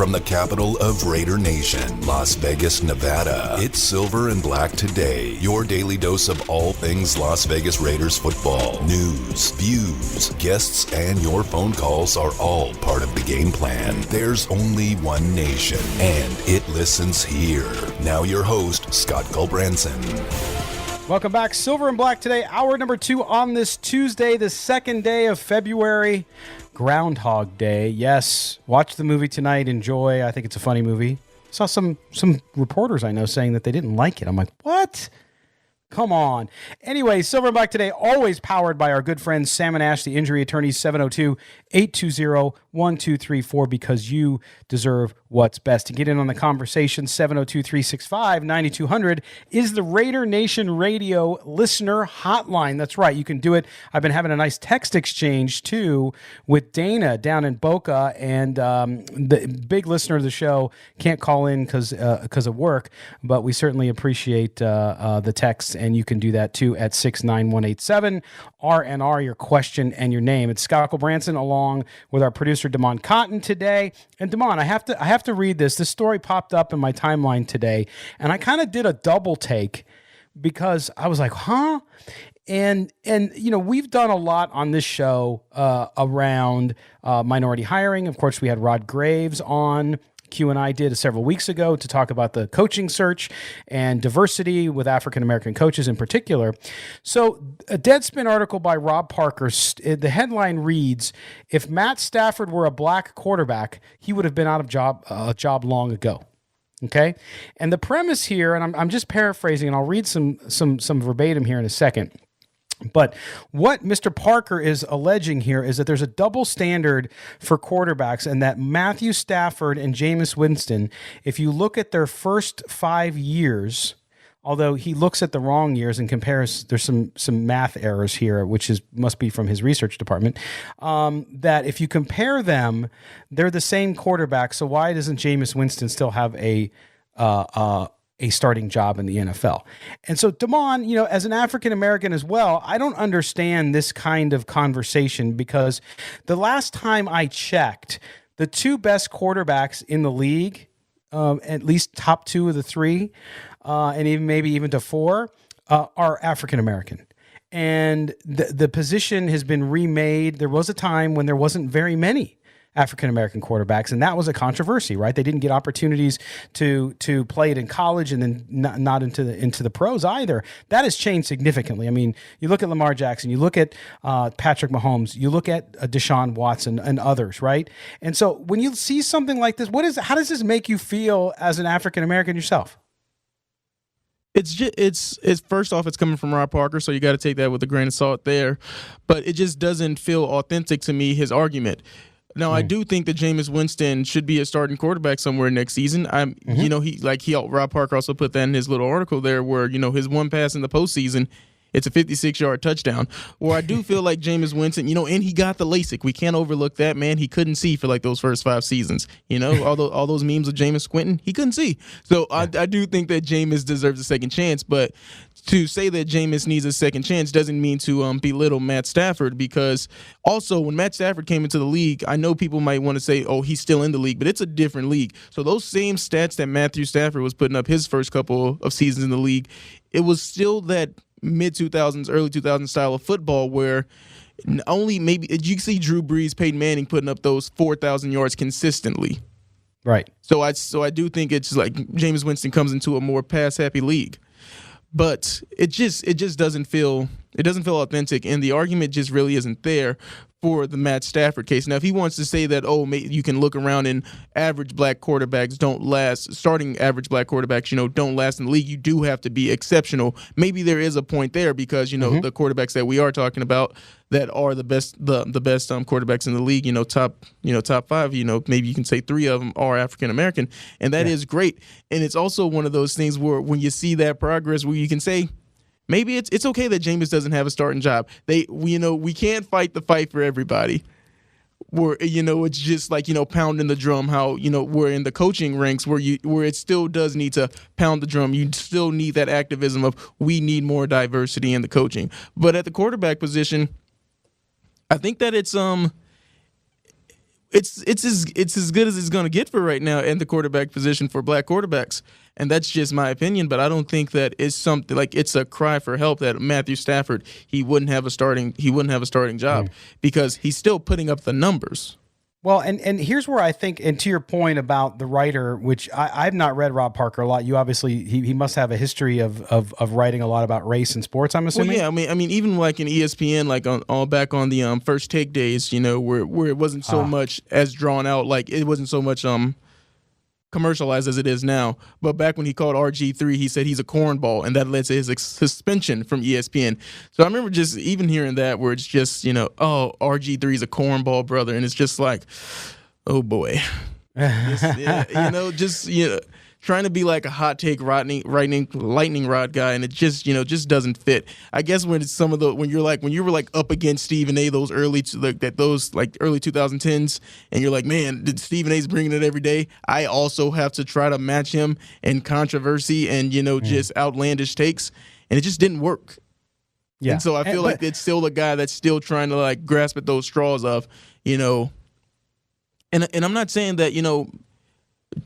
from the capital of Raider Nation, Las Vegas, Nevada. It's Silver and Black Today, your daily dose of all things Las Vegas Raiders football. News, views, guests, and your phone calls are all part of the game plan. There's only one nation, and it listens here. Now your host, Scott Culbranson. Welcome back. Silver and Black Today, hour number 2 on this Tuesday, the second day of February. Groundhog Day. Yes, watch the movie tonight. Enjoy. I think it's a funny movie. Saw some reporters I know saying that they didn't like it. I'm like, what? Come on. Anyway, Silver and Black Today, always powered by our good friends Sam and Ash, the injury attorneys, 702-820-1234, because you deserve what's best. To get in on the conversation, 702-365-9200 is the Raider Nation Radio listener hotline. That's right. You can do it. I've been having a nice text exchange, too, with Dana down in Boca, and the big listener of the show can't call in because of work, but we certainly appreciate the texts. And you can do that, too, at 69187. RNR, your question and your name. It's Scott Branson along with our producer, Damon Cotton, today. And, Damon, I have to read this. This story popped up in my timeline today, and I kind of did a double take because I was like, huh? And you know, we've done a lot on this show around minority hiring. Of course, we had Rod Graves on. Q and I did several weeks ago to talk about the coaching search and diversity with African-American coaches in particular. So a Deadspin article by Rob Parker, the headline reads, if Matt Stafford were a black quarterback, he would have been out of job long ago. Okay. And the premise here, and I'm just paraphrasing, and I'll read some verbatim here in a second. But what Mr. Parker is alleging here is that there's a double standard for quarterbacks, and that Matthew Stafford and Jameis Winston, if you look at their first 5 years, although he looks at the wrong years and compares, there's some math errors here, which must be from his research department, that if you compare them, they're the same quarterback. So why doesn't Jameis Winston still have a starting job in the NFL? And so, Damon, you know, as an African-American as well, I don't understand this kind of conversation, because the last time I checked, the two best quarterbacks in the league, at least top 2 of the 3, and even maybe even to 4, are African-American. And the position has been remade. There was a time when there wasn't very many African-American quarterbacks, and that was a controversy, right? They didn't get opportunities to play it in college, and then not into the pros either. That has changed significantly. I mean, you look at Lamar Jackson, you look at Patrick Mahomes, you look at Deshaun Watson and others, right? And so when you see something like this, how does this make you feel as an African-American yourself? It's first off, it's coming from Rob Parker, so you got to take that with a grain of salt there. But it just doesn't feel authentic to me, his argument. Now, I do think that Jameis Winston should be a starting quarterback somewhere next season. You know, Rob Parker also put that in his little article there, where, you know, his one pass in the postseason, it's a 56-yard touchdown. Where I do feel like Jameis Winston, you know, and he got the LASIK. We can't overlook that, man. He couldn't see for like those first 5 seasons. You know, all those memes of Jameis squinting, he couldn't see. So I do think that Jameis deserves a second chance. But to say that Jameis needs a second chance doesn't mean to belittle Matt Stafford, because also when Matt Stafford came into the league, I know people might want to say, oh, he's still in the league, but it's a different league. So those same stats that Matthew Stafford was putting up his first couple of seasons in the league, it was still that mid-2000s, early 2000s style of football where only maybe you see Drew Brees, Peyton Manning putting up those 4,000 yards consistently. Right. So I do think it's like Jameis Winston comes into a more pass-happy league. But it just doesn't feel authentic, and the argument just really isn't there for the Matt Stafford case. Now, if he wants to say that, you can look around and average black quarterbacks don't last, starting average black quarterbacks, you know, don't last in the league, you do have to be exceptional. Maybe there is a point there, because, you know, the quarterbacks that we are talking about that are the best quarterbacks in the league, you know, top 5, you know, maybe you can say 3 of them are African American, and that is great. And it's also one of those things where when you see that progress, where you can say, maybe it's okay that Jameis doesn't have a starting job. We can't fight the fight for everybody. Where, you know, it's just like, you know, pounding the drum, how, you know, we're in the coaching ranks where it still does need to pound the drum. You still need that activism of, we need more diversity in the coaching. But at the quarterback position, I think that it's it's as good as it's going to get for right now in the quarterback position for black quarterbacks, and that's just my opinion. But I don't think that it's something like it's a cry for help that Matthew Stafford he wouldn't have a starting job because he's still putting up the numbers. Well, and here's where I think, and to your point about the writer, which I've not read Rob Parker a lot. You obviously, he must have a history of writing a lot about race and sports, I'm assuming. Well, yeah, I mean, even like in ESPN, like on back on the First Take days, where it wasn't so much as drawn out, like it wasn't so much commercialized as it is now. But back when he called RG3, he said he's a cornball, and that led to his suspension from ESPN. So I remember just even hearing that where it's just, oh, RG3 is a cornball, brother. And it's just like, oh, boy. Trying to be like a hot take lightning rod guy, and it just doesn't fit. I guess when it's when you were like up against Stephen A. those early 2010s, and you're like, man, Stephen A's bringing it every day. I also have to try to match him in controversy and just outlandish takes, and it just didn't work. Yeah, and so I feel like it's still the guy that's still trying to like grasp at those straws of, and I'm not saying that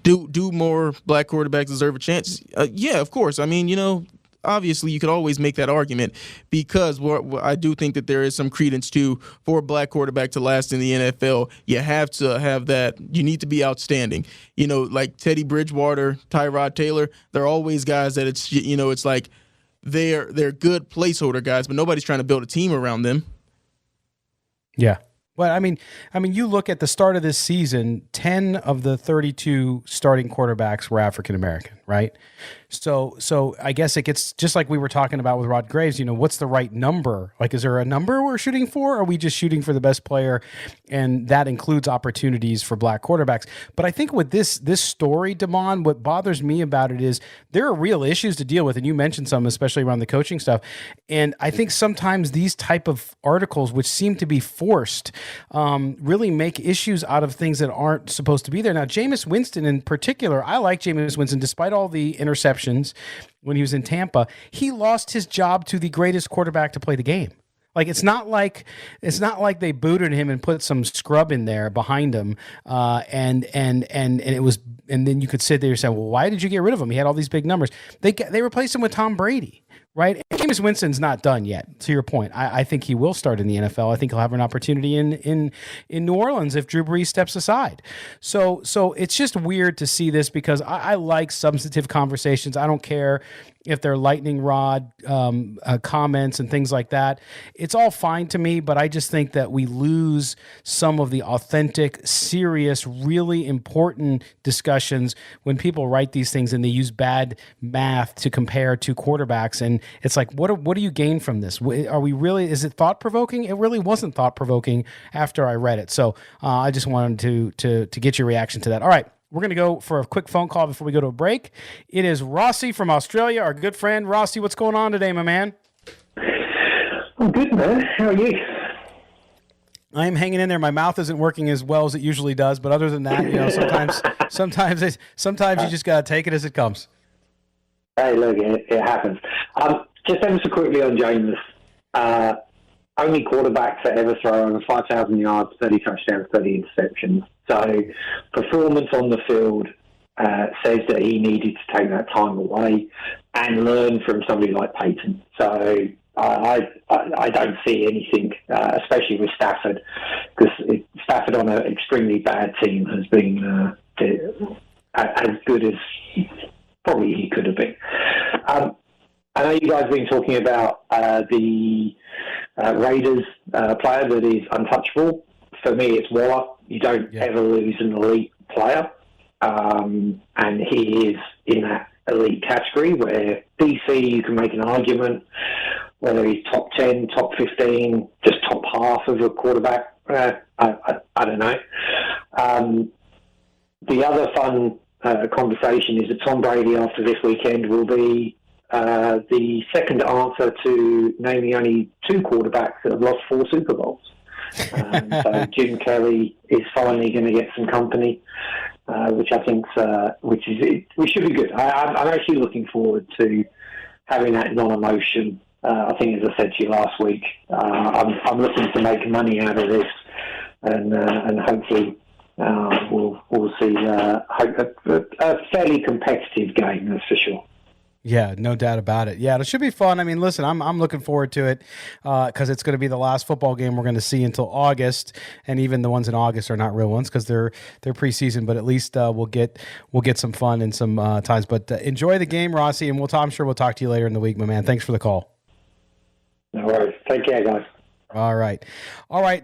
Do more black quarterbacks deserve a chance? Yeah, of course. I mean, obviously you could always make that argument because I do think that there is some credence to for a black quarterback to last in the NFL. You have to have that. You need to be outstanding. Like Teddy Bridgewater, Tyrod Taylor. They're always guys that it's like they're good placeholder guys, but nobody's trying to build a team around them. Yeah. Well, I mean, you look at the start of this season, 10 of the 32 starting quarterbacks were African American, right? So I guess it gets just like we were talking about with Rod Graves, what's the right number? Like, is there a number we're shooting for? Or are we just shooting for the best player? And that includes opportunities for black quarterbacks. But I think with this story, Damon, what bothers me about it is there are real issues to deal with. And you mentioned some, especially around the coaching stuff. And I think sometimes these type of articles, which seem to be forced, really make issues out of things that aren't supposed to be there. Now, Jameis Winston in particular, I like Jameis Winston, despite all the interceptions when he was in Tampa. He lost his job to the greatest quarterback to play the game. Like it's not like they booted him and put some scrub in there behind him, and it was, and then you could sit there and say, well, why did you get rid of him? He had all these big numbers. They replaced him with Tom Brady. Right, Jameis Winston's not done yet. To your point, I think he will start in the NFL. I think he'll have an opportunity in New Orleans if Drew Brees steps aside. So it's just weird to see this because I like substantive conversations. I don't care if they're lightning rod comments and things like that. It's all fine to me, but I just think that we lose some of the authentic, serious, really important discussions when people write these things and they use bad math to compare two quarterbacks. And it's like, what do you gain from this? Are we really, is it thought-provoking? It really wasn't thought-provoking after I read it. So I just wanted to get your reaction to that. All right. We're going to go for a quick phone call before we go to a break. It is Rossi from Australia, our good friend. Rossi, what's going on today, my man? I'm good, man. How are you? I'm hanging in there. My mouth isn't working as well as it usually does, but other than that, sometimes you just got to take it as it comes. Hey, look, it happens. Just ever so quickly on Jameis. Only quarterbacks that ever throw over 5,000 yards, 30 touchdowns, 30 interceptions. So performance on the field says that he needed to take that time away and learn from somebody like Peyton. So I don't see anything, especially with Stafford, because Stafford on an extremely bad team has been as good as probably he could have been. I know you guys have been talking about the Raiders player that is untouchable. For me, it's Waller. You don't ever lose an elite player. And he is in that elite category where DC, you can make an argument whether he's top 10, top 15, just top half of a quarterback. I don't know. The other fun conversation is that Tom Brady after this weekend will be the second answer to naming only two quarterbacks that have lost 4 Super Bowls. So Jim Kelly is finally going to get some company, which I think we should be good. I'm actually looking forward to having that non-emotion. I think, as I said to you last week, I'm looking to make money out of this, and hopefully we'll see a fairly competitive game, that's for sure. Yeah, no doubt about it. Yeah, it should be fun. I mean, listen, I'm looking forward to it because it's going to be the last football game we're going to see until August, and even the ones in August are not real ones because they're preseason. But at least we'll get some fun and some times. But enjoy the game, Rossi, and I'm sure we'll talk to you later in the week, my man. Thanks for the call. No worries. Take care, guys. All right,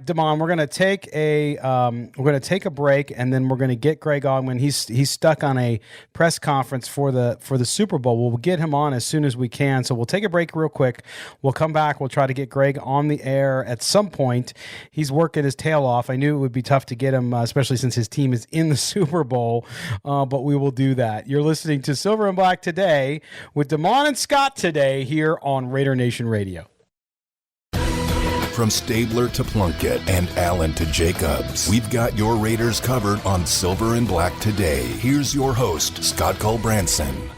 Damon. We're gonna take a break, and then we're gonna get Greg Auman. He's stuck on a press conference for the Super Bowl. We'll get him on as soon as we can. So we'll take a break real quick. We'll come back. We'll try to get Greg on the air at some point. He's working his tail off. I knew it would be tough to get him, especially since his team is in the Super Bowl. But we will do that. You're listening to Silver and Black Today with Damon and Scott today here on Raider Nation Radio. From Stabler to Plunkett and Allen to Jacobs, we've got your Raiders covered on Silver and Black Today. Here's your host, Scott Culbranson.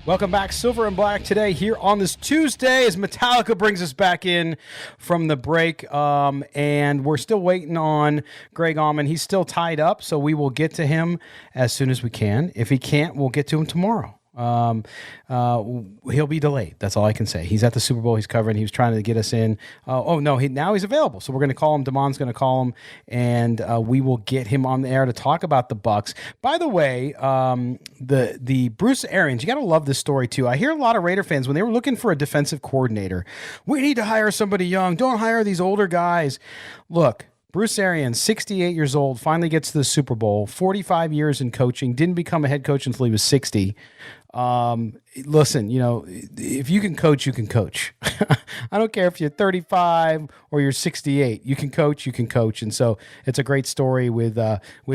Welcome back, Silver and Black Today here on this Tuesday as Metallica brings us back in from the break. And we're still waiting on Greg Auman. He's still tied up, so we will get to him as soon as we can. If he can't, we'll get to him tomorrow. He'll be delayed. That's all I can say. He's at the Super Bowl. He's covering. He was trying to get us in. Now he's available. So we're going to call him. Damon's going to call him, and we will get him on the air to talk about the Bucs. By the way, the Bruce Arians, you got to love this story too. I hear a lot of Raider fans when they were looking for a defensive coordinator, we need to hire somebody young. Don't hire these older guys. Look, Bruce Arians, 68 years old, finally gets to the Super Bowl, 45 years in coaching, didn't become a head coach until he was 60. Listen, if you can coach, you can coach. I don't care if you're 35 or you're 68. You can coach. And so it's a great story with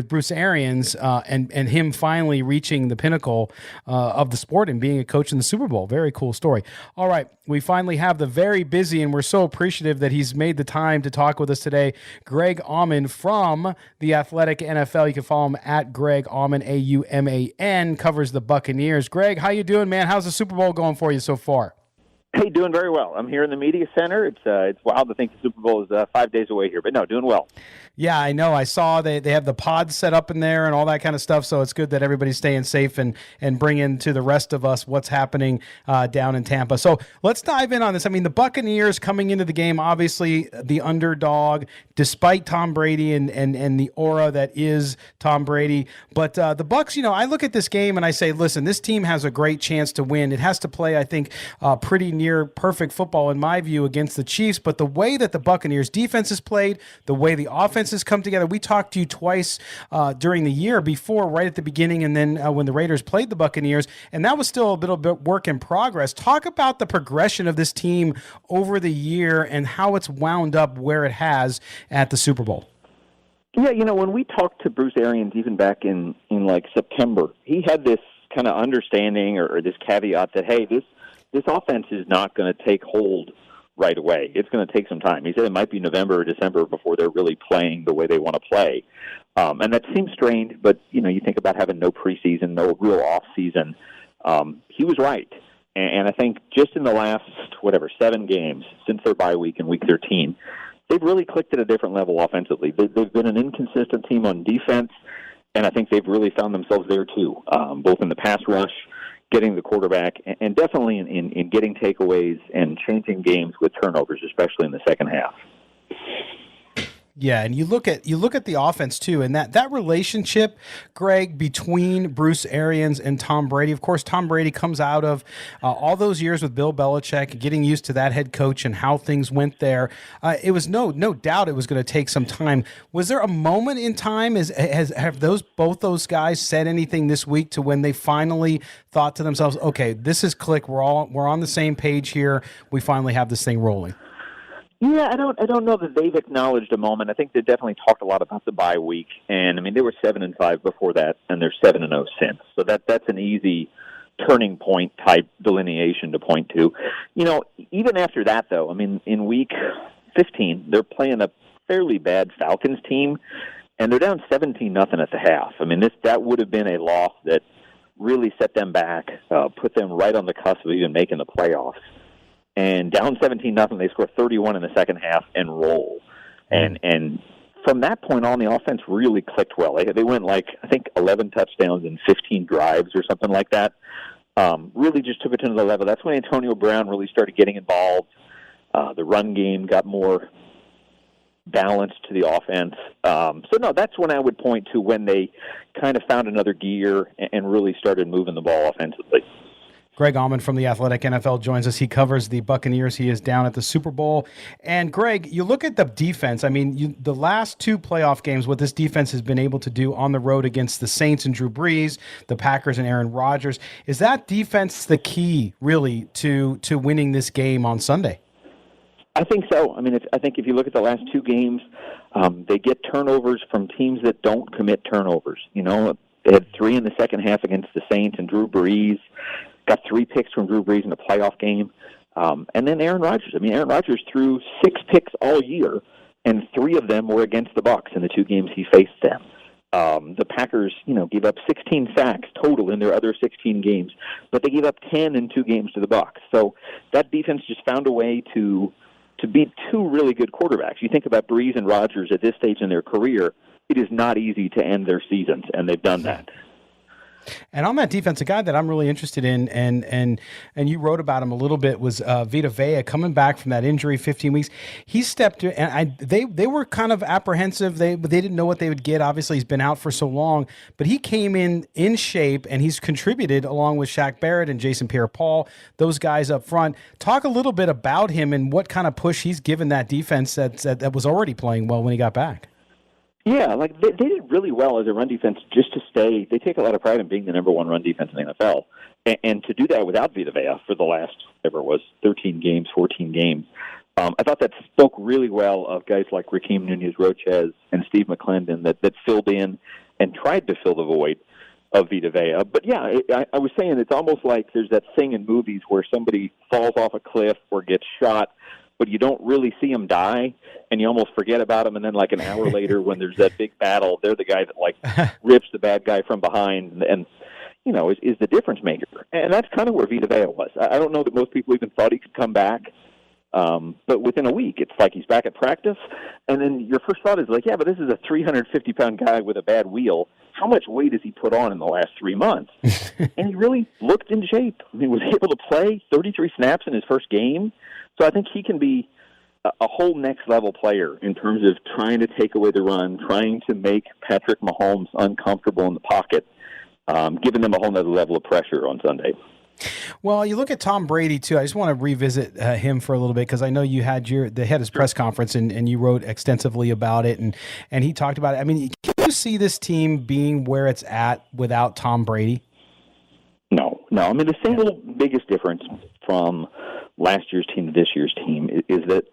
Bruce Arians and him finally reaching the pinnacle of the sport and being a coach in the Super Bowl. Very cool story. All right, we finally have the very busy, and we're so appreciative that he's made the time to talk with us today, Greg Auman from The Athletic NFL. You can follow him at Greg Auman, Auman, covers the Buccaneers. Greg, how you doing, man? How's the Super Bowl going for you so far? Hey, doing very well. I'm here in the media center. It's wild to think the Super Bowl is 5 days away here, but no, doing well. Yeah, I know. I saw they have the pods set up in there and all that kind of stuff, so it's good that everybody's staying safe and bringing to the rest of us what's happening down in Tampa. So let's dive in on this. I mean, the Buccaneers coming into the game, obviously the underdog, despite Tom Brady and the aura that is Tom Brady. But the Bucs, I look at this game and I say, listen, this team has a great chance to win. It has to play, I think, pretty near perfect football in my view against the Chiefs. But the way that the Buccaneers defense is played, the way the offense has come together. We talked to you twice during the year before, right at the beginning, and then when the Raiders played the Buccaneers, and that was still a little bit work in progress. Talk about the progression of this team over the year and how it's wound up where it has at the Super Bowl. Yeah, when we talked to Bruce Arians even back in like September, he had this kind of understanding or this caveat that, hey, this offense is not going to take hold right away. It's going to take some time. He said it might be November or December before they're really playing the way they want to play. And that seems strange, but, you think about having no preseason, no real off-season. He was right. And I think just in the last, 7 games since their bye week in Week 13, they've really clicked at a different level offensively. They've been an inconsistent team on defense, and I think they've really found themselves there too, both in the pass rush, getting the quarterback, and definitely in getting takeaways and changing games with turnovers, especially in the second half. Yeah, and you look at the offense too, and that relationship, Greg, between Bruce Arians and Tom Brady. Of course, Tom Brady comes out of all those years with Bill Belichick, getting used to that head coach and how things went there. It was no doubt it was going to take some time. Was there a moment in time? Have both those guys said anything this week to when they finally thought to themselves, okay, this is click. We're on the same page here. We finally have this thing rolling. Yeah, I don't know that they've acknowledged a moment. I think they definitely talked a lot about the bye week, and I mean they were 7-5 before that, and they're 7-0 since. So that's an easy turning point type delineation to point to. Even after that, though, I mean in Week 15 they're playing a fairly bad Falcons team, and they're down 17-0 at the half. I mean that would have been a loss that really set them back, put them right on the cusp of even making the playoffs. And down 17-0, they score 31 in the second half and roll. And from that point on, the offense really clicked well. They went I think 11 touchdowns and 15 drives or something like that. Really just took it to another level. That's when Antonio Brown really started getting involved. The run game got more balanced to the offense. No, that's when I would point to when they kind of found another gear and really started moving the ball offensively. Greg Auman from The Athletic NFL joins us. He covers the Buccaneers. He is down at the Super Bowl. And, Greg, you look at the defense. I mean, the last two playoff games, what this defense has been able to do on the road against the Saints and Drew Brees, the Packers and Aaron Rodgers, is that defense the key, really, to winning this game on Sunday? I think so. I mean, I think if you look at the last two games, they get turnovers from teams that don't commit turnovers. You know, they had 3 in the second half against the Saints and Drew Brees. Got 3 picks from Drew Brees in the playoff game. And then Aaron Rodgers. I mean, Aaron Rodgers threw 6 picks all year, and 3 of them were against the Bucs in the 2 games he faced them. The Packers, gave up 16 sacks total in their other 16 games, but they gave up 10 in 2 games to the Bucs. So that defense just found a way to beat 2 really good quarterbacks. You think about Brees and Rodgers at this stage in their career, it is not easy to end their seasons, and they've done that. And on that defense, a guy that I'm really interested in, and you wrote about him a little bit, was Vita Vea coming back from that injury, 15 weeks. He stepped in, and they were kind of apprehensive. They didn't know what they would get. Obviously, he's been out for so long, but he came in shape, and he's contributed along with Shaq Barrett and Jason Pierre-Paul, those guys up front. Talk a little bit about him and what kind of push he's given that defense that was already playing well when he got back. Yeah, they did really well as a run defense just to stay. They take a lot of pride in being the number 1 run defense in the NFL. And to do that without Vita Vea for the last, 13 games, 14 games, I thought that spoke really well of guys like Rakeem Nunez-Roches and Steve McClendon that filled in and tried to fill the void of Vita Vea. But yeah, I was saying it's almost like there's that thing in movies where somebody falls off a cliff or gets shot, but you don't really see them die, and you almost forget about them, and then an hour later when there's that big battle, they're the guy that rips the bad guy from behind and is the difference maker. And that's kind of where Vita Vea was. I don't know that most people even thought he could come back, but within a week, it's like he's back at practice, and then your first thought is yeah, but this is a 350-pound guy with a bad wheel. How much weight has he put on in the last 3 months? And he really looked in shape. He was able to play 33 snaps in his first game. So I think he can be a whole next-level player in terms of trying to take away the run, trying to make Patrick Mahomes uncomfortable in the pocket, giving them a whole other level of pressure on Sunday. Well, you look at Tom Brady, too. I just want to revisit him for a little bit because I know you had his press conference and you wrote extensively about it, and he talked about it. I mean, can you see this team being where it's at without Tom Brady? No. I mean, the single biggest difference from last year's team to this year's team is that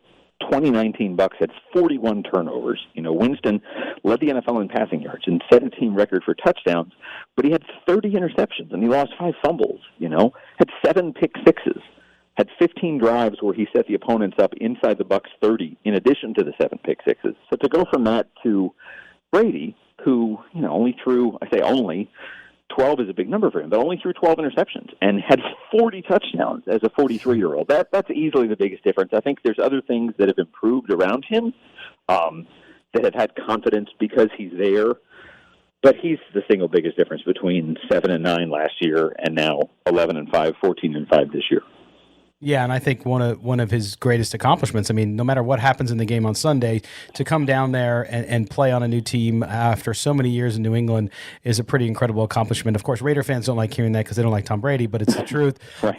2019 Bucs had 41 turnovers. Winston led the NFL in passing yards and set a team record for touchdowns, but he had 30 interceptions and he lost 5 fumbles, had 7 pick sixes, had 15 drives where he set the opponents up inside the Bucs 30 in addition to the 7 pick sixes. So to go from that to Brady, who, only threw, I say only, 12 is a big number for him, but only threw 12 interceptions and had 40 touchdowns as a 43-year-old. That's easily the biggest difference. I think there's other things that have improved around him that have had confidence because he's there, but he's the single biggest difference between 7-9 last year and now 11-5, 14-5 this year. Yeah, and I think one of his greatest accomplishments, I mean, no matter what happens in the game on Sunday, to come down there and play on a new team after so many years in New England is a pretty incredible accomplishment. Of course, Raider fans don't like hearing that because they don't like Tom Brady, but it's the truth. Right.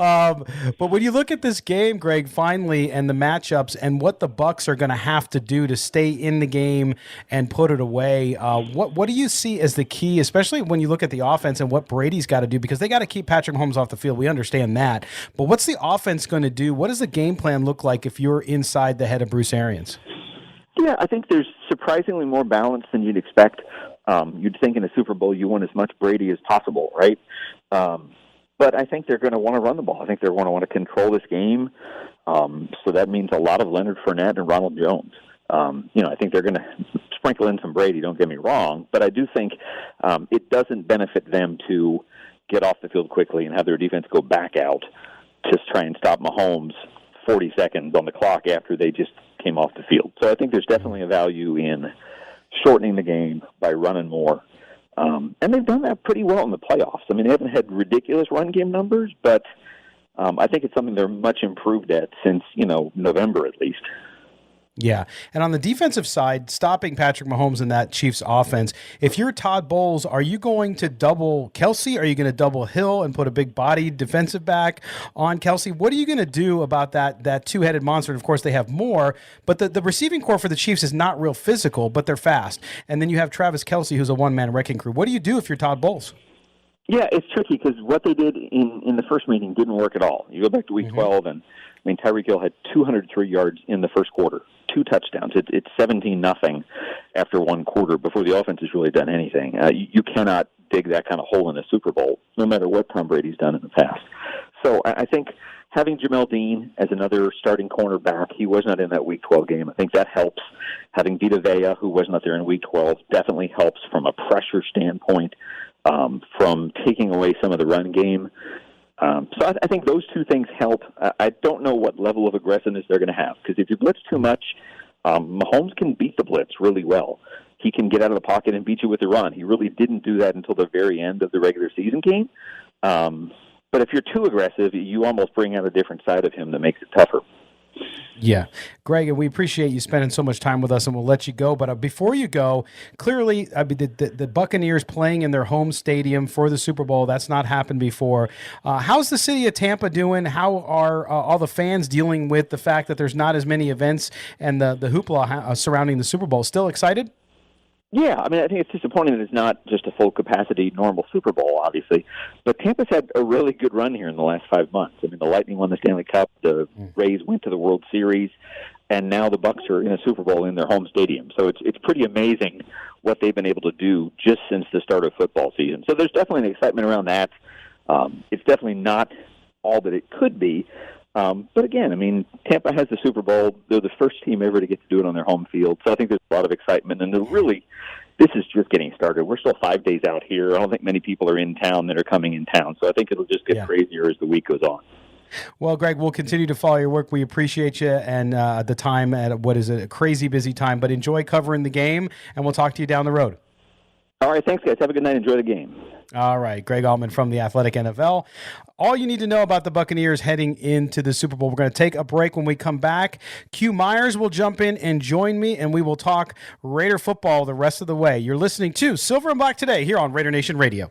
But when you look at this game, Greg, finally, and the matchups and what the Bucs are going to have to do to stay in the game and put it away, what do you see as the key, especially when you look at the offense and what Brady's got to do? Because they got to keep Patrick Mahomes off the field. We understand that. But what's the offense going to do? What does the game plan look like if you're inside the head of Bruce Arians? Yeah, I think there's surprisingly more balance than you'd expect. You'd think in a Super Bowl you want as much Brady as possible, right? But I think they're going to want to run the ball. I think they're going to want to control this game. So that means a lot of Leonard Fournette and Ronald Jones. I think they're going to sprinkle in some Brady, don't get me wrong, but I do think it doesn't benefit them to get off the field quickly and have their defense go back out to try and stop Mahomes 40 seconds on the clock after they just came off the field. So I think there's definitely a value in shortening the game by running more. And they've done that pretty well in the playoffs. I mean, they haven't had ridiculous run game numbers, but I think it's something they're much improved at since, November at least. Yeah. And on the defensive side, stopping Patrick Mahomes in that Chiefs offense, if you're Todd Bowles, are you going to double Kelsey? Are you going to double Hill and put a big body defensive back on Kelsey? What are you going to do about that two-headed monster? And of course, they have more, but the receiving core for the Chiefs is not real physical, but they're fast. And then you have Travis Kelsey, who's a one-man wrecking crew. What do you do if you're Todd Bowles? Yeah, it's tricky because what they did in the first meeting didn't work at all. You go back to week 12, and Tyreek Hill had 203 yards in the first quarter, 2 touchdowns. It's 17-0 after one quarter before the offense has really done anything. You cannot dig that kind of hole in a Super Bowl, no matter what Tom Brady's done in the past. So I think having Jamel Dean as another starting cornerback, he was not in that Week 12 game. I think that helps. Having Vita Vea, who was not there in Week 12, definitely helps from a pressure standpoint, from taking away some of the run game. So I think those two things help. I don't know what level of aggressiveness they're going to have, because if you blitz too much, Mahomes can beat the blitz really well. He can get out of the pocket and beat you with the run. He really didn't do that until the very end of the regular season game. But if you're too aggressive, you almost bring out a different side of him that makes it tougher. Yeah. Greg, and we appreciate you spending so much time with us, and we'll let you go. But before you go, clearly, the Buccaneers playing in their home stadium for the Super Bowl, that's not happened before. How's the city of Tampa doing? How are all the fans dealing with the fact that there's not as many events and the hoopla surrounding the Super Bowl? Still excited? Yeah, I think it's disappointing that it's not just a full-capacity normal Super Bowl, obviously. But Tampa's had a really good run here in the last 5 months. The Lightning won the Stanley Cup, the Rays went to the World Series, and now the Bucs are in a Super Bowl in their home stadium. So it's pretty amazing what they've been able to do just since the start of football season. So there's definitely an excitement around that. It's definitely not all that it could be. But again, Tampa has the Super Bowl. They're the first team ever to get to do it on their home field. So I think there's a lot of excitement. And this is just getting started. We're still 5 days out here. I don't think many people are in town that are coming in town. So I think it'll just get crazier as the week goes on. Well, Greg, we'll continue to follow your work. We appreciate you and the time at what is a crazy busy time. But enjoy covering the game, and we'll talk to you down the road. All right, thanks, guys. Have a good night. Enjoy the game. All right, Greg Auman from the Athletic NFL. All you need to know about the Buccaneers heading into the Super Bowl. We're going to take a break. When we come back, Q Myers will jump in and join me, and we will talk Raider football the rest of the way. You're listening to Silver and Black Today here on Raider Nation Radio.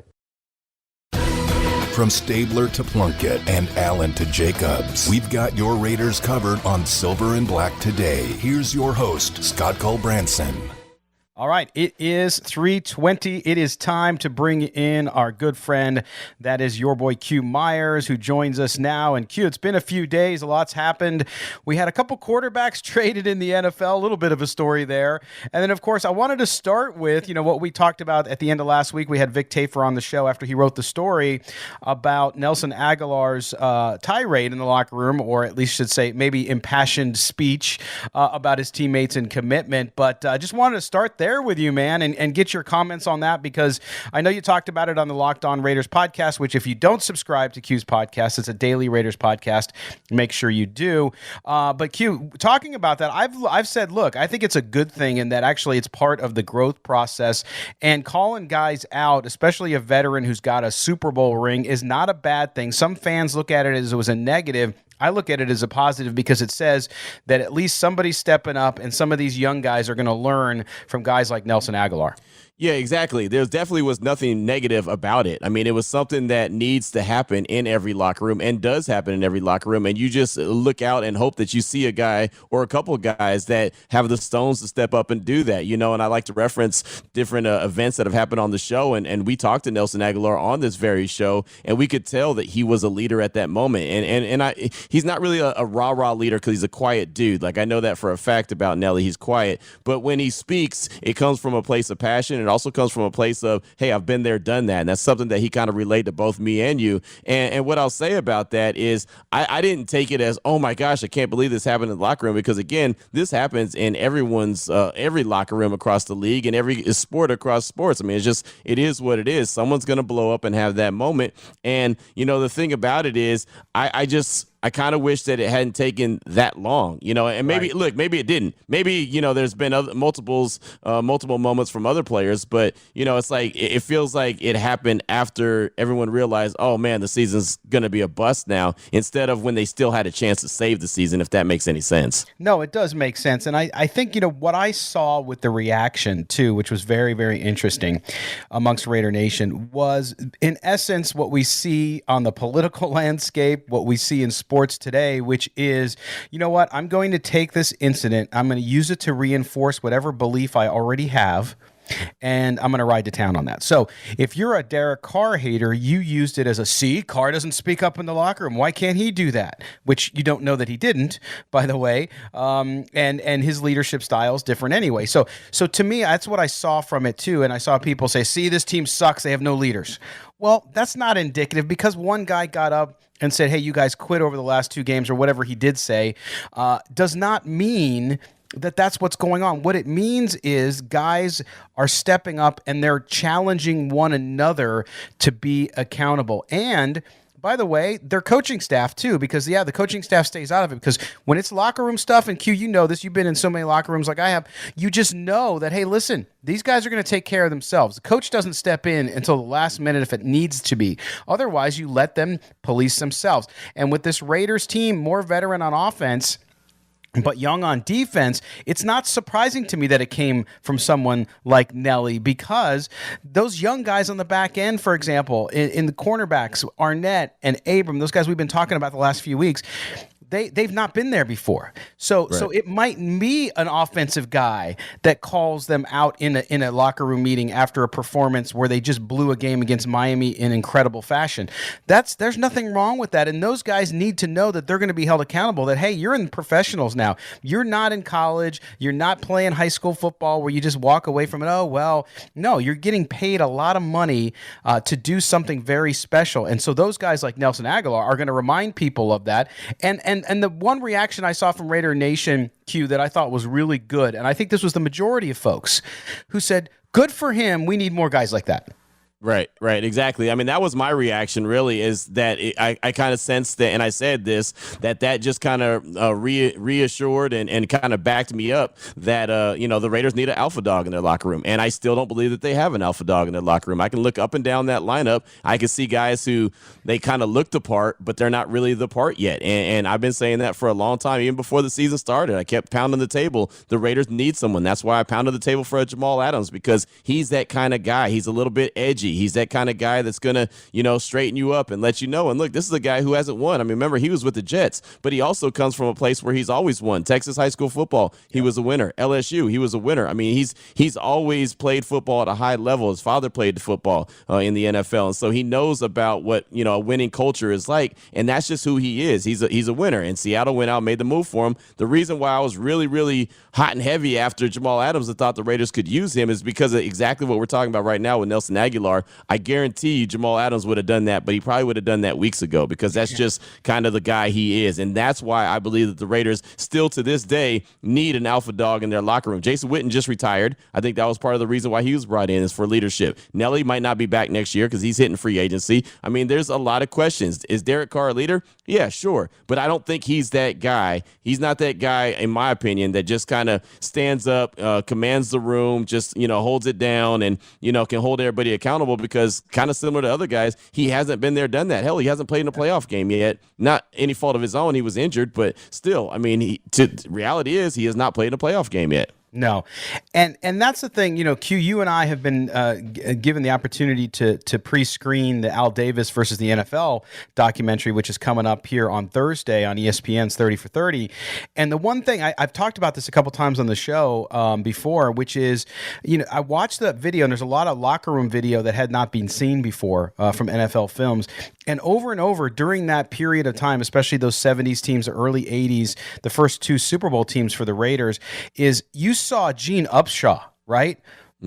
From Stabler to Plunkett and Allen to Jacobs, we've got your Raiders covered on Silver and Black Today. Here's your host, Scott Culbranson. All right, it is 3:20. It is time to bring in our good friend, that is your boy Q Myers, who joins us now. And Q, it's been a few days. A lot's happened. We had a couple quarterbacks traded in the NFL, a little bit of a story there. And then, of course, I wanted to start with, what we talked about at the end of last week. We had Vic Tafur on the show after he wrote the story about Nelson Aguilar's tirade in the locker room, or at least should say maybe impassioned speech about his teammates and commitment. But I just wanted to start there with you, man, and get your comments on that, because I know you talked about it on the Locked On Raiders podcast, which if you don't subscribe to Q's podcast, it's a daily Raiders podcast. Make sure you do. But Q, talking about that, I've said, look, I think it's a good thing in that actually it's part of the growth process, and calling guys out, especially a veteran who's got a Super Bowl ring, is not a bad thing. Some fans look at it as it was a negative. I look at it as a positive because it says that at least somebody's stepping up, and some of these young guys are going to learn from guys like Nelson Aguilar. Yeah, exactly. There definitely was nothing negative about it. It was something that needs to happen in every locker room and does happen in every locker room. And you just look out and hope that you see a guy or a couple of guys that have the stones to step up and do that, And I like to reference different events that have happened on the show. And we talked to Nelson Aguilar on this very show, and we could tell that he was a leader at that moment. And he's not really a rah-rah leader because he's a quiet dude. Like, I know that for a fact about Nelly. He's quiet. But when he speaks, it comes from a place of passion it also comes from a place of, hey, I've been there, done that. And that's something that he kind of relayed to both me and you. And what I'll say about that is I didn't take it as, oh my gosh, I can't believe this happened in the locker room, because again, this happens in everyone's every locker room across the league and every sport across sports. I mean, it is what it is. Someone's going to blow up and have that moment. And, the thing about it is I kind of wish that it hadn't taken that long, and maybe, Right. look, maybe it didn't. Maybe, there's been multiple moments from other players, but, it's like it feels like it happened after everyone realized, oh, man, the season's going to be a bust now, instead of when they still had a chance to save the season, if that makes any sense. No, it does make sense. And I think, what I saw with the reaction, too, which was very, very interesting amongst Raider Nation, was, in essence, what we see on the political landscape, what we see in sports today, which is, you know what, I'm going to take this incident, I'm going to use it to reinforce whatever belief I already have, and I'm going to ride to town on that. So if you're a Derek Carr hater, you used it as a, see, Carr doesn't speak up in the locker room. Why can't he do that? Which you don't know that he didn't, by the way. And his leadership style is different anyway. So to me, that's what I saw from it too. And I saw people say, see, this team sucks. They have no leaders. Well, that's not indicative, because one guy got up and said, hey, you guys quit over the last 2 games, or whatever he did say, does not mean that that's what's going on. What it means is guys are stepping up and they're challenging one another to be accountable. And by the way, their coaching staff too, because the coaching staff stays out of it, because when it's locker room stuff, and Q, you know this, you've been in so many locker rooms like I have, you just know that, hey, listen, these guys are going to take care of themselves. The coach doesn't step in until the last minute if it needs to be. Otherwise, you let them police themselves. And with this Raiders team, more veteran on offense, but young on defense, it's not surprising to me that it came from someone like Nelly, because those young guys on the back end, for example, in the cornerbacks, Arnett and Abram, those guys we've been talking about the last few weeks, they've not been there before. So it might be an offensive guy that calls them out in a locker room meeting after a performance where they just blew a game against Miami in incredible fashion. There's nothing wrong with that. And those guys need to know that they're going to be held accountable, that, hey, you're in professionals now. You're not in college. You're not playing high school football where you just walk away from it. Oh, well, no, you're getting paid a lot of money to do something very special. And so those guys like Nelson Aguilar are going to remind people of that. And the one reaction I saw from Raider Nation, Q, that I thought was really good, and I think this was the majority of folks, who said, good for him, we need more guys like that. Right, exactly. I mean, that was my reaction, really, is that I kind of sensed that, and I said this, that just kind of reassured and kind of backed me up that, the Raiders need an alpha dog in their locker room. And I still don't believe that they have an alpha dog in their locker room. I can look up and down that lineup. I can see guys who they kind of look the part, but they're not really the part yet. And I've been saying that for a long time, even before the season started. I kept pounding the table. The Raiders need someone. That's why I pounded the table for Jamal Adams, because he's that kind of guy. He's a little bit edgy. He's that kind of guy that's going to, straighten you up and let you know. And look, this is a guy who hasn't won. I mean, remember, he was with the Jets, but he also comes from a place where he's always won. Texas high school football, he was a winner. LSU, he was a winner. I mean, he's always played football at a high level. His father played football in the NFL. And so he knows about what, a winning culture is like. And that's just who he is. He's a winner. And Seattle went out and made the move for him. The reason why I was really, really hot and heavy after Jamal Adams and thought the Raiders could use him is because of exactly what we're talking about right now with Nelson Aguilar. I guarantee you Jamal Adams would have done that, but he probably would have done that weeks ago, because that's just kind of the guy he is. And that's why I believe that the Raiders still to this day need an alpha dog in their locker room. Jason Witten just retired. I think that was part of the reason why he was brought in, is for leadership. Nelly might not be back next year because he's hitting free agency. I mean, there's a lot of questions. Is Derek Carr a leader? Yeah, sure. But I don't think he's that guy. He's not that guy, in my opinion, that just kind of stands up, commands the room, just, holds it down and, can hold everybody accountable, because kind of similar to other guys, he hasn't been there, done that. Hell, he hasn't played in a playoff game yet. Not any fault of his own. He was injured, but still, I mean, reality is he has not played in a playoff game yet. No. And that's the thing, Q, you and I have been given the opportunity to pre-screen the Al Davis versus the NFL documentary, which is coming up here on Thursday on ESPN's 30 for 30. And the one thing, I've talked about this a couple times on the show before, which is, I watched that video, and there's a lot of locker room video that had not been seen before from NFL Films. And over during that period of time, especially those 70s teams, the early 80s, the first 2 Super Bowl teams for the Raiders, is you saw Gene Upshaw, right?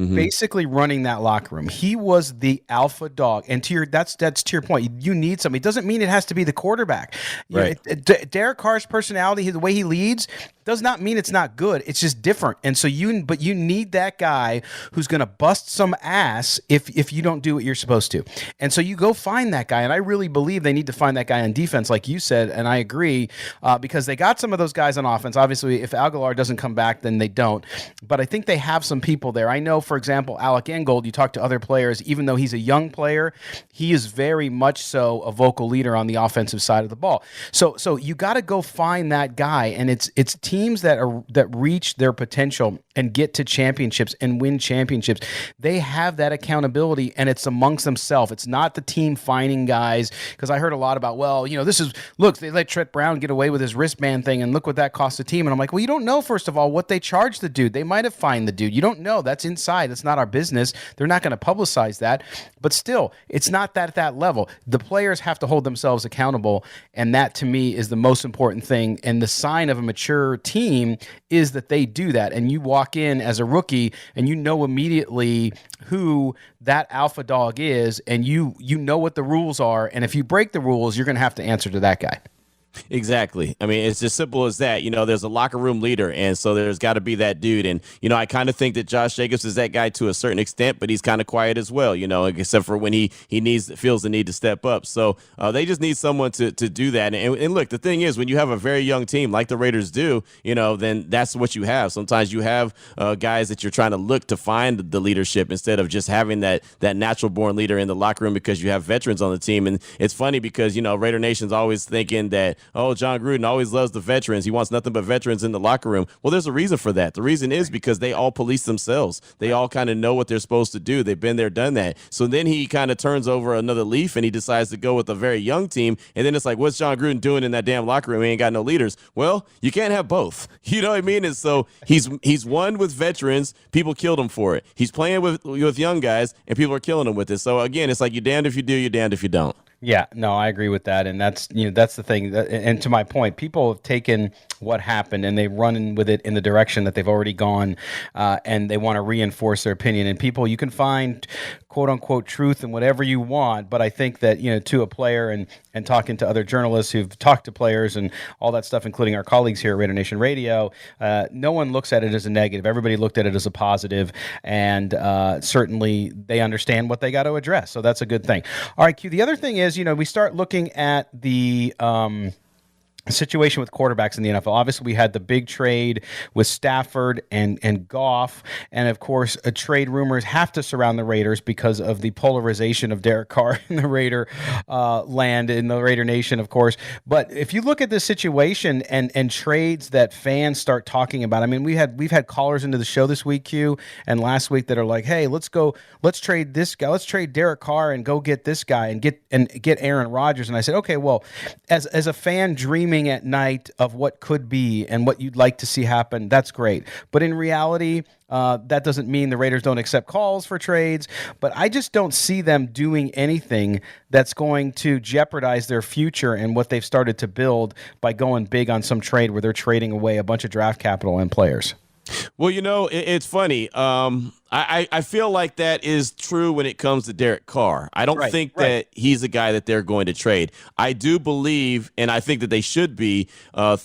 basically running that locker room. He was the alpha dog. And that's to your point. You need somebody. It doesn't mean it has to be the quarterback. Right. Derek Carr's personality, the way he leads, does not mean it's not good. It's just different. And so you need that guy who's going to bust some ass if you don't do what you're supposed to. And so you go find that guy. And I really believe they need to find that guy on defense, like you said. And I agree, because they got some of those guys on offense. Obviously, if Aguilar doesn't come back, then they don't. But I think they have some people there. I know, for example, Alec Ingold, you talk to other players, even though he's a young player, he is very much so a vocal leader on the offensive side of the ball. So you got to go find that guy. And it's teams that reach their potential and get to championships and win championships. They have that accountability, and it's amongst themselves. It's not the team finding guys, because I heard a lot about, they let Trent Brown get away with his wristband thing, and look what that cost the team. And I'm like, well, you don't know, first of all, what they charged the dude. They might have fined the dude. You don't know. That's inside. That's not our business. They're not going to publicize that. But still, it's not that at that level. The players have to hold themselves accountable, and that, to me, is the most important thing. And the sign of a mature team is that they do that. And you walk in as a rookie, and you know immediately who that alpha dog is, and you know what the rules are. And if you break the rules, you're going to have to answer to that guy. Exactly. I mean, it's as simple as that. There's a locker room leader, and so there's got to be that dude. And, I kind of think that Josh Jacobs is that guy to a certain extent, but he's kind of quiet as well, except for when he feels the need to step up. So they just need someone to do that. And look, the thing is, when you have a very young team like the Raiders do, then that's what you have. Sometimes you have guys that you're trying to look to find the leadership instead of just having that natural born leader in the locker room, because you have veterans on the team. And it's funny because, Raider Nation's always thinking that, oh, John Gruden always loves the veterans. He wants nothing but veterans in the locker room. Well, there's a reason for that. The reason is because they all police themselves. They all kind of know what they're supposed to do. They've been there, done that. So then he kind of turns over another leaf, and he decides to go with a very young team. And then it's like, what's John Gruden doing in that damn locker room? He ain't got no leaders. Well, you can't have both. You know what I mean? And so he's won with veterans. People killed him for it. He's playing with young guys, and people are killing him with it. So again, it's like, you're damned if you do, you're damned if you don't. Yeah, no, I agree with that, and that's the thing. And to my point, people have taken what happened and they run with it in the direction that they've already gone, and they want to reinforce their opinion. And people, you can find quote unquote truth in whatever you want, but I think that to a player and talking to other journalists who've talked to players and all that stuff, including our colleagues here at Raider Nation Radio, no one looks at it as a negative. Everybody looked at it as a positive, and certainly they understand what they got to address. So that's a good thing. All right, Q. The other thing is, we start looking at the situation with quarterbacks in the NFL. Obviously, we had the big trade with Stafford and Goff, and of course, trade rumors have to surround the Raiders because of the polarization of Derek Carr in the Raider land, in the Raider Nation, of course. But if you look at this situation and trades that fans start talking about, I mean, we've had callers into the show this week, Q, and last week that are like, hey, let's trade this guy, let's trade Derek Carr and go get this guy and get Aaron Rodgers. And I said, okay, well, as a fan dreaming at night of what could be and what you'd like to see happen, that's great. But in reality, that doesn't mean the Raiders don't accept calls for trades, but I just don't see them doing anything that's going to jeopardize their future and what they've started to build by going big on some trade where they're trading away a bunch of draft capital and players. Well, it's funny. I feel like that is true when it comes to Derek Carr. I don't think that he's a guy that they're going to trade. I do believe, and I think that they should be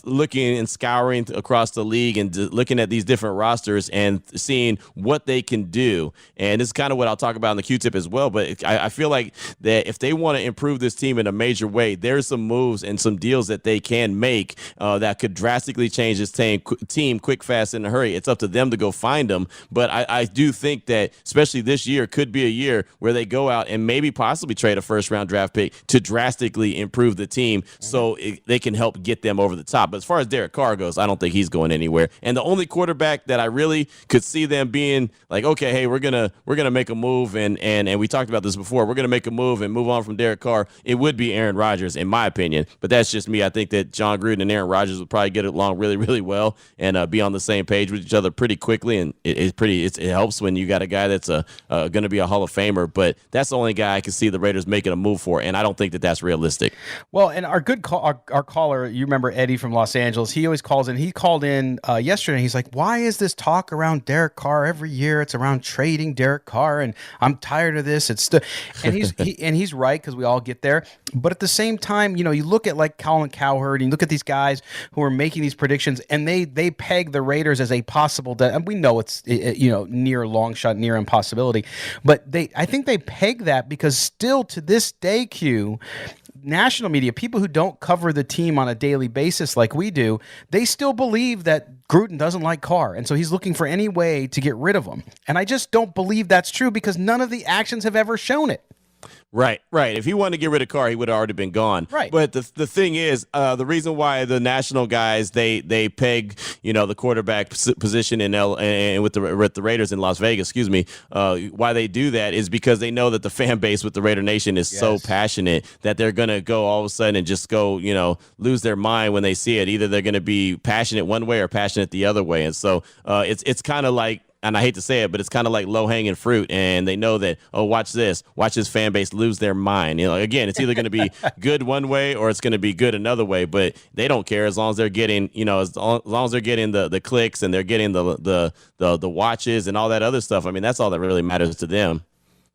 looking and scouring across the league and looking at these different rosters and seeing what they can do. And this is kind of what I'll talk about in the Q-tip as well. But I feel like that if they want to improve this team in a major way, there's some moves and some deals that they can make that could drastically change this team quick, fast, in a hurry. It's up to them to go find them. But I do think that especially this year could be a year where they go out and maybe possibly trade a first-round draft pick to drastically improve the team so they can help get them over the top. But as far as Derek Carr goes, I don't think he's going anywhere. And the only quarterback that I really could see them being like, okay, hey, we're gonna make a move, and we talked about this before, we're gonna make a move and move on from Derek Carr, it would be Aaron Rodgers, in my opinion. But that's just me. I think that John Gruden and Aaron Rodgers would probably get along really, really well and be on the same page with each other pretty quickly, and it helps when you got a guy that's going to be a Hall of Famer. But that's the only guy I can see the Raiders making a move for, and I don't think that that's realistic. Well, and our caller, you remember Eddie from Los Angeles, he always calls in. He called in yesterday, and he's like, why is this talk around Derek Carr every year? It's around trading Derek Carr, and I'm tired of this. And he's right, because we all get there. But at the same time, you look at like Colin Cowherd, and you look at these guys who are making these predictions, and they peg the Raiders as a possible, and we know it's near long shot, near impossibility, but I think they peg that because still to this day, Q, national media, people who don't cover the team on a daily basis like we do, they still believe that Gruden doesn't like Carr, and so he's looking for any way to get rid of him. And I just don't believe that's true because none of the actions have ever shown it. Right. If he wanted to get rid of Carr, he would have already been gone. Right. But the thing is, the reason why the national guys they peg the quarterback position in with the Raiders in Las Vegas, why they do that is because they know that the fan base with the Raider Nation is so passionate that they're gonna go all of a sudden and just go lose their mind when they see it. Either they're gonna be passionate one way or passionate the other way, and so it's kind of like. And I hate to say it, but it's kind of like low-hanging fruit, and they know that, watch this fan base lose their mind. Again, it's either going to be good one way or it's going to be good another way, but they don't care as long as they're getting, as long as they're getting the clicks and they're getting the watches and all that other stuff. I mean, that's all that really matters to them.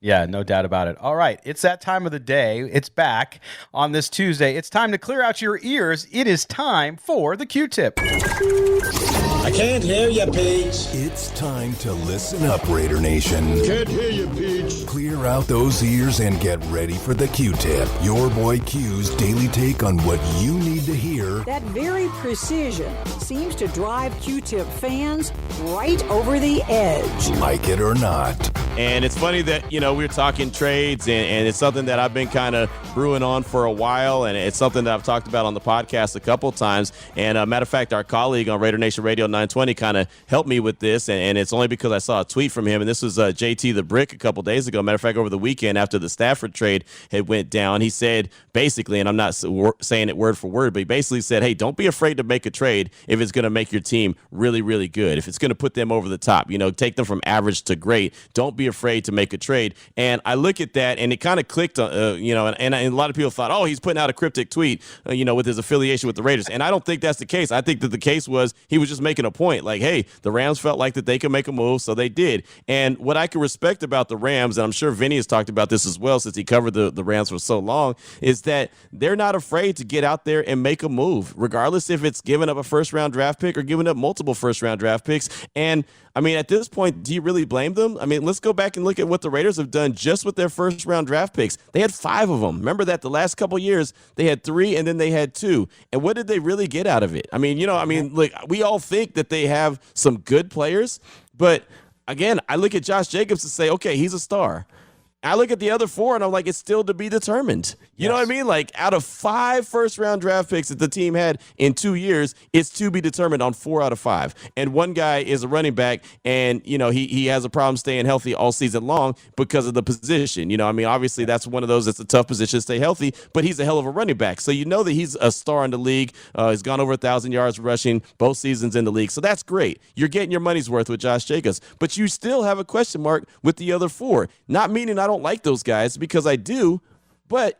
Yeah, no doubt about it. All right, it's that time of the day. It's back on this Tuesday. It's time to clear out your ears. It is time for the Q-tip. I can't hear you, Peach. It's time to listen up, Raider Nation. Can't hear you, Peach. Clear out those ears and get ready for the Q-tip. Your boy Q's daily take on what you need to hear. That very precision seems to drive Q-tip fans right over the edge. Like it or not. And it's funny that, we're talking trades, and it's something that I've been kind of brewing on for a while, and it's something that I've talked about on the podcast a couple of times. And matter of fact, our colleague on Raider Nation Radio 920 kind of helped me with this, and it's only because I saw a tweet from him, and this was JT the Brick a couple days ago. Matter of fact, over the weekend after the Stafford trade had went down, he said basically, and I'm not saying it word for word, but he basically said, hey, don't be afraid to make a trade if it's going to make your team really, really good. If it's going to put them over the top, take them from average to great. Don't be afraid to make a trade. And I look at that, and it kind of clicked, and a lot of people thought, oh, he's putting out a cryptic tweet, with his affiliation with the Raiders. And I don't think that's the case. I think that the case was he was just making a point, like, hey, the Rams felt like that they could make a move, so they did. And what I can respect about the Rams, and I'm sure Vinny has talked about this as well since he covered the Rams for so long, is that they're not afraid to get out there and make a move, regardless if it's giving up a first-round draft pick or giving up multiple first-round draft picks. And I mean, at this point, do you really blame them? I mean, let's go back and look at what the Raiders have done just with their first-round draft picks. They had 5 of them. Remember that the last couple of years, they had 3, and then they had 2. And what did they really get out of it? I mean, like, we all think that they have some good players, but again, I look at Josh Jacobs and say, okay, he's a star. I look at the other 4 and I'm like, it's still to be determined. You know what I mean? Like, out of 5 first-round draft picks that the team had in 2 years, it's to be determined on 4 out of 5. And one guy is a running back, and, he has a problem staying healthy all season long because of the position. Obviously that's one of those that's a tough position to stay healthy, but he's a hell of a running back. So that he's a star in the league. He's gone over 1,000 yards rushing both seasons in the league. So that's great. You're getting your money's worth with Josh Jacobs. But you still have a question mark with the other 4. Not meaning I don't like those guys, because I do, but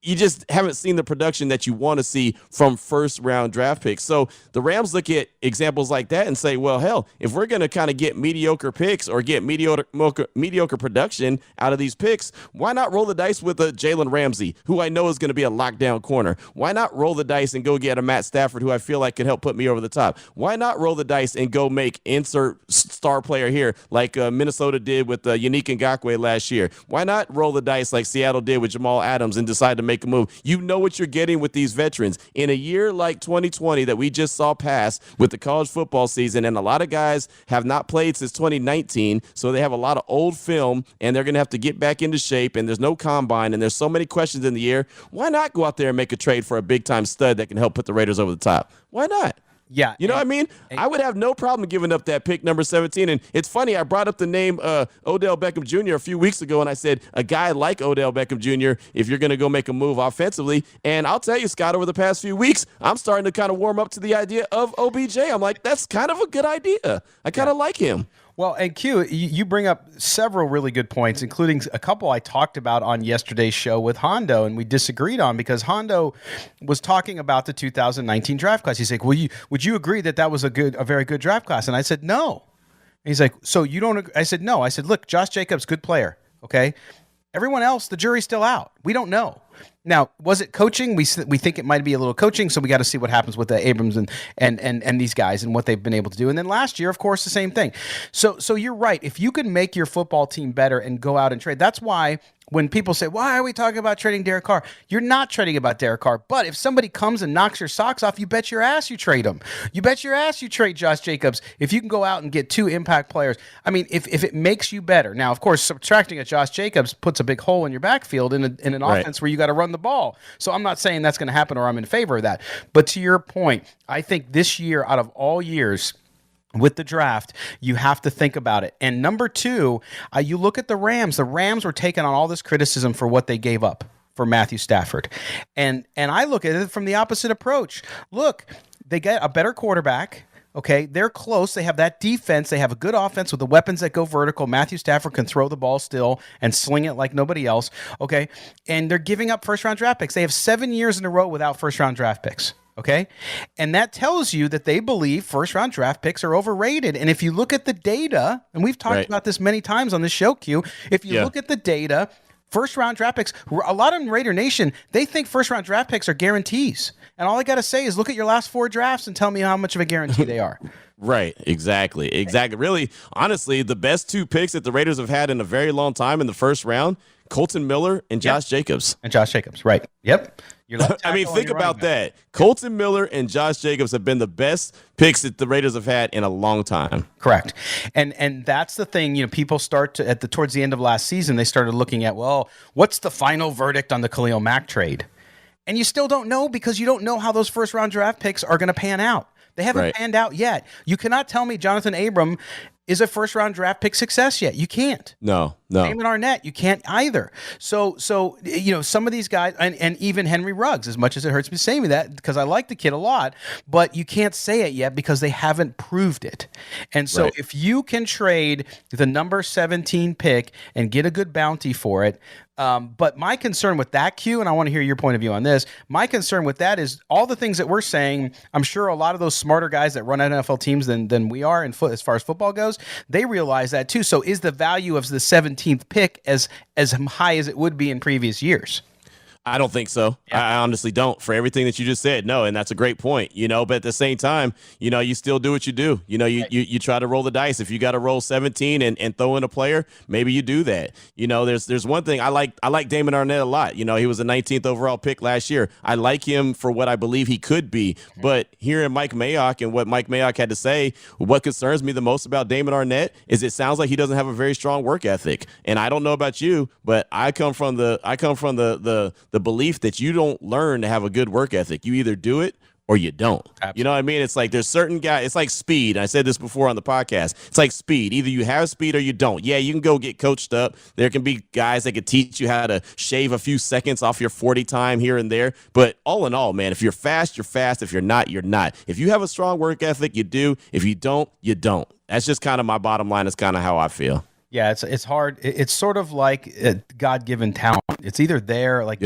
you just haven't seen the production that you want to see from first-round draft picks. So the Rams look at examples like that and say, well, hell, if we're going to kind of get mediocre picks or get mediocre production out of these picks, why not roll the dice with a Jalen Ramsey, who I know is going to be a lockdown corner? Why not roll the dice and go get a Matt Stafford, who I feel like could help put me over the top? Why not roll the dice and go make insert star player here like Minnesota did with Yannick Ngakoue last year? Why not roll the dice like Seattle did with Jamal Adams and decide to make a move? You know what you're getting with these veterans. In a year like 2020 that we just saw pass with the college football season, and a lot of guys have not played since 2019, so they have a lot of old film, and they're going to have to get back into shape, and there's no combine, and there's so many questions in the air. Why not go out there and make a trade for a big-time stud that can help put the Raiders over the top? Why not? Yeah. You know what I mean? I would have no problem giving up that pick, number 17. And it's funny, I brought up the name Odell Beckham Jr. a few weeks ago, and I said, a guy like Odell Beckham Jr., if you're going to go make a move offensively. And I'll tell you, Scott, over the past few weeks, I'm starting to kind of warm up to the idea of OBJ. I'm like, that's kind of a good idea. I kind of like him. Well, and Q, you bring up several really good points, including a couple I talked about on yesterday's show with Hondo, and we disagreed on because Hondo was talking about the 2019 draft class. He's like, would you agree that was a very good draft class? And I said, no. And he's like, so you don't agree? I said, no. I said, look, Josh Jacobs, good player. Okay. Everyone else, the jury's still out. We don't know. Now, was it coaching? We think it might be a little coaching, so we got to see what happens with the Abrams and these guys and what they've been able to do. And then last year, of course, the same thing. So you're right. If you can make your football team better and go out and trade, that's why when people say, why are we talking about trading Derek Carr? You're not trading about Derek Carr. But if somebody comes and knocks your socks off, you bet your ass you trade them. You bet your ass you trade Josh Jacobs if you can go out and get 2 impact players. I mean, if it makes you better. Now, of course, subtracting a Josh Jacobs puts a big hole in your backfield in an offense where you got to run the ball. So I'm not saying that's going to happen or I'm in favor of that. But to your point, I think this year, out of all years, with the draft, you have to think about it. And number 2, you look at the Rams. The Rams were taking on all this criticism for what they gave up for Matthew Stafford. And I look at it from the opposite approach. Look, they get a better quarterback. Okay, they're close. They have that defense. They have a good offense with the weapons that go vertical. Matthew Stafford can throw the ball still and sling it like nobody else. Okay, and they're giving up first-round draft picks. They have 7 years in a row without first-round draft picks. Okay, and that tells you that they believe first-round draft picks are overrated. And if you look at the data, and we've talked about this many times on this show, Q, if you look at the data, first-round draft picks, a lot of Raider Nation, they think first-round draft picks are guarantees. And all I got to say is look at your last 4 drafts and tell me how much of a guarantee they are. Right, exactly. Really, honestly, the best 2 picks that the Raiders have had in a very long time in the first round, Colton Miller and Josh Jacobs. And Josh Jacobs, right. Yep. I mean, think about that. Colton Miller and Josh Jacobs have been the best picks that the Raiders have had in a long time. Correct. And that's the thing, people start to, towards the end of last season, they started looking at, well, what's the final verdict on the Khalil Mack trade? And you still don't know because you don't know how those first-round draft picks are going to pan out. They haven't panned out yet. You cannot tell me Jonathan Abram is a first-round draft pick success yet. You can't. No. Damon Arnett, you can't either. So some of these guys, and even Henry Ruggs, as much as it hurts me saying that, because I like the kid a lot, but you can't say it yet because they haven't proved it. And so if you can trade the number 17 pick and get a good bounty for it, but my concern with that, Q, and I want to hear your point of view on this, my concern with that is all the things that we're saying, I'm sure a lot of those smarter guys that run NFL teams than we are as far as football goes, they realize that too. So is the value of the 17th pick as high as it would be in previous years? I don't think so. Yeah. I honestly don't, for everything that you just said. No, and that's a great point, but at the same time, you still do what you do. You try to roll the dice. If you got to roll 17 and throw in a player, maybe you do that. There's one thing I like Damon Arnett a lot. He was a 19th overall pick last year. I like him for what I believe he could be. But hearing Mike Mayock and what Mike Mayock had to say, what concerns me the most about Damon Arnett is it sounds like he doesn't have a very strong work ethic. And I don't know about you, but I come from the belief that you don't learn to have a good work ethic. You either do it or you don't. Absolutely. You know what I mean? It's like there's certain guys. It's like speed. I said this before on the podcast. It's like speed. Either you have speed or you don't. Yeah, you can go get coached up. There can be guys that can teach you how to shave a few seconds off your 40 time here and there. But all in all, man, if you're fast, you're fast. If you're not, you're not. If you have a strong work ethic, you do. If you don't, you don't. That's just kind of my bottom line. Is kind of how I feel. Yeah, it's hard. It's sort of like God-given talent. It's either there, like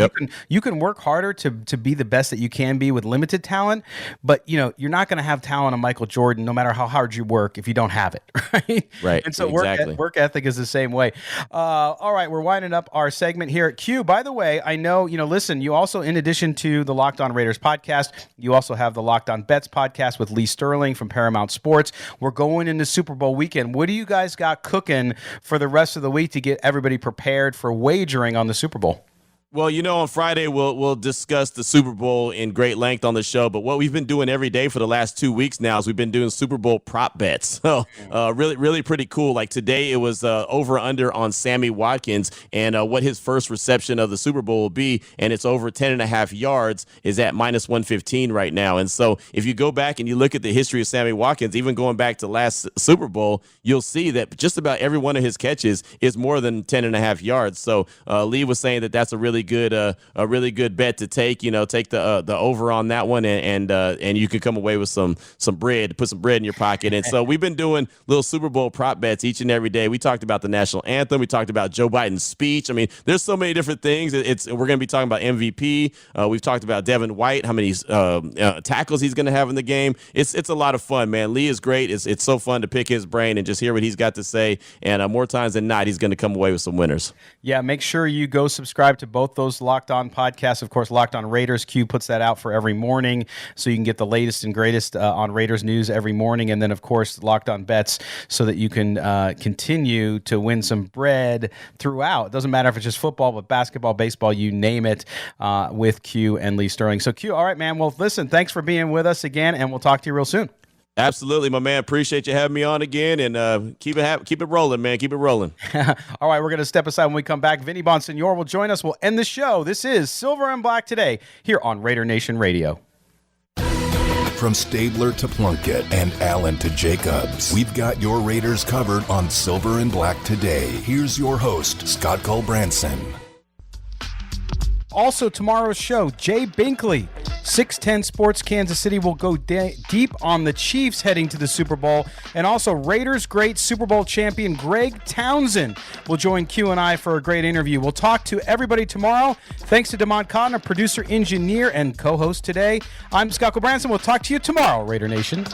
you can work harder to be the best that you can be with limited talent, but you're not going to have talent on Michael Jordan no matter how hard you work if you don't have it, right? Right. And so exactly. work ethic is the same way. All right, we're winding up our segment here at Q. By the way, I know listen. You also, in addition to the Locked On Raiders podcast, you also have the Locked On Bets podcast with Lee Sterling from Paramount Sports. We're going into Super Bowl weekend. What do you guys got cooking for the rest of the week to get everybody prepared for wagering on the Super Bowl? Well, on Friday we'll discuss the Super Bowl in great length on the show. But what we've been doing every day for the last 2 weeks now is we've been doing Super Bowl prop bets. So really pretty cool. Like today it was over under on Sammy Watkins and what his first reception of the Super Bowl will be, and it's over 10.5 yards is at minus 115 right now. And so if you go back and you look at the history of Sammy Watkins, even going back to last Super Bowl, you'll see that just about every one of his catches is more than 10.5 yards. So Lee was saying that that's a really good bet to take. Take the over on that one, and you can come away with some bread, put some bread in your pocket. And so we've been doing little Super Bowl prop bets each and every day. We talked about the national anthem. We talked about Joe Biden's speech. I mean, there's so many different things. We're going to be talking about MVP. We've talked about Devin White, how many tackles he's going to have in the game. It's a lot of fun, man. Lee is great. It's so fun to pick his brain and just hear what he's got to say. And more times than not, he's going to come away with some winners. Yeah, make sure you go subscribe to both those Locked On podcasts. Of course, Locked On Raiders. Q puts that out for every morning, so you can get the latest and greatest on Raiders news every morning. And then, of course, Locked On Bets, so that you can continue to win some bread throughout. It doesn't matter if it's just football, but basketball, baseball, you name it, with Q and Lee Sterling. So, Q, all right, man. Well, listen, thanks for being with us again, and we'll talk to you real soon. Absolutely, my man. Appreciate you having me on again, and keep it rolling, man. Keep it rolling. All right, we're going to step aside when we come back. Vinny Bonsignor will join us. We'll end the show. This is Silver and Black Today here on Raider Nation Radio. From Stabler to Plunkett and Allen to Jacobs, we've got your Raiders covered on Silver and Black Today. Here's your host, Scott Culbranson. Also, tomorrow's show, Jay Binkley, 610 Sports Kansas City, will go deep on the Chiefs heading to the Super Bowl. And also, Raiders great Super Bowl champion Greg Townsend will join Q and I for a great interview. We'll talk to everybody tomorrow. Thanks to Damon Cotton, producer, engineer, and co-host today. I'm Scott Culbranson. We'll talk to you tomorrow, Raider Nation.